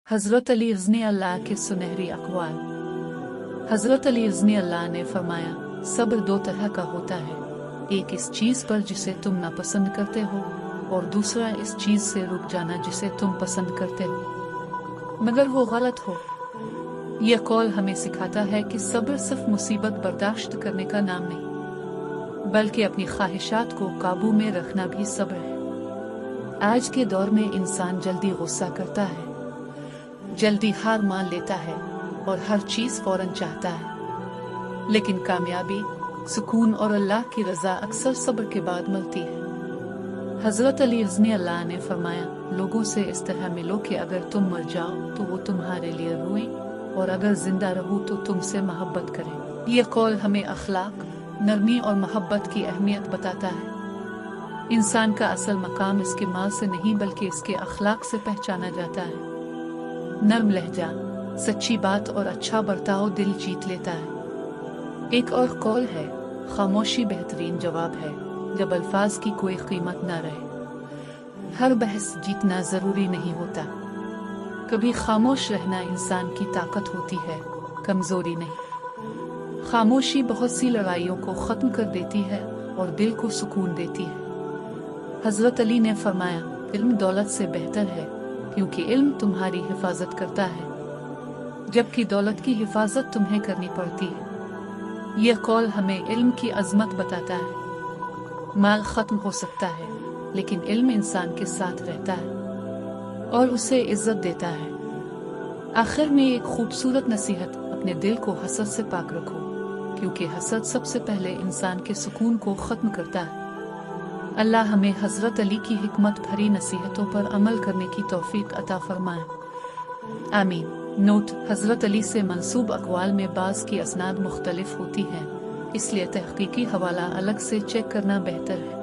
हज़रत अली इज़्न अल्लाह के सुनहरी अक़वाल। हज़रत अली इज़्न अल्लाह ने फरमाया, सब्र दो तरह का होता है, एक इस चीज़ पर जिसे तुम नापसंद करते हो और दूसरा इस चीज़ से रुक जाना जिसे तुम पसंद करते हो, मगर वो गलत हो। यह कौल हमें सिखाता है कि सब्र सिर्फ मुसीबत बर्दाश्त करने का नाम नहीं, बल्कि अपनी ख्वाहिशात को काबू में रखना भी सब्र है। आज के दौर में इंसान जल्दी गुस्सा करता है, जल्दी हार मान लेता है और हर चीज़ फौरन चाहता है, लेकिन कामयाबी, सुकून और अल्लाह की रज़ा अक्सर सब्र के बाद मिलती है। हज़रत अली इज़्न अल्लाह ने फरमाया, लोगों से इस तरह मिलो कि अगर तुम मर जाओ तो वो तुम्हारे लिए रोएं और अगर जिंदा रहो तो तुमसे मोहब्बत करें। यह कौल हमें अखलाक, नरमी और मोहब्बत की अहमियत बताता है। इंसान का असल मकाम इसके माल से नहीं बल्कि इसके अखलाक से पहचाना जाता है। नर्म लहजा, सच्ची बात और अच्छा बर्ताव दिल जीत लेता है। एक और कौल है, खामोशी बेहतरीन जवाब है जब अल्फाज की कोई कीमत न रहे। हर बहस जीतना जरूरी नहीं होता, कभी खामोश रहना इंसान की ताकत होती है, कमजोरी नहीं। खामोशी बहुत सी लड़ाइयों को खत्म कर देती है और दिल को सुकून देती है। हजरत अली ने फरमाया, इल्म दौलत से बेहतर है क्योंकि इल्म तुम्हारी हिफाजत करता है, जबकि दौलत की हिफाजत तुम्हें करनी पड़ती है। यह कौल हमें इल्म की अजमत बताता है। माल खत्म हो सकता है, लेकिन इल्म इंसान के साथ रहता है और उसे इज्जत देता है। आखिर में एक खूबसूरत नसीहत, अपने दिल को हसद से पाक रखो, क्योंकि हसद सबसे पहले इंसान के सुकून को खत्म करता है। अल्लाह हमें हज़रत अली की हिकमत भरी नसीहतों पर अमल करने की तौफीक अता फरमाए, आमीन। नोट: हज़रत अली से मंसूब अक़वाल में बाज़ की असनाद मुख्तलिफ होती हैं, इसलिए तहक़ीक़ी हवाला अलग से चेक करना बेहतर है।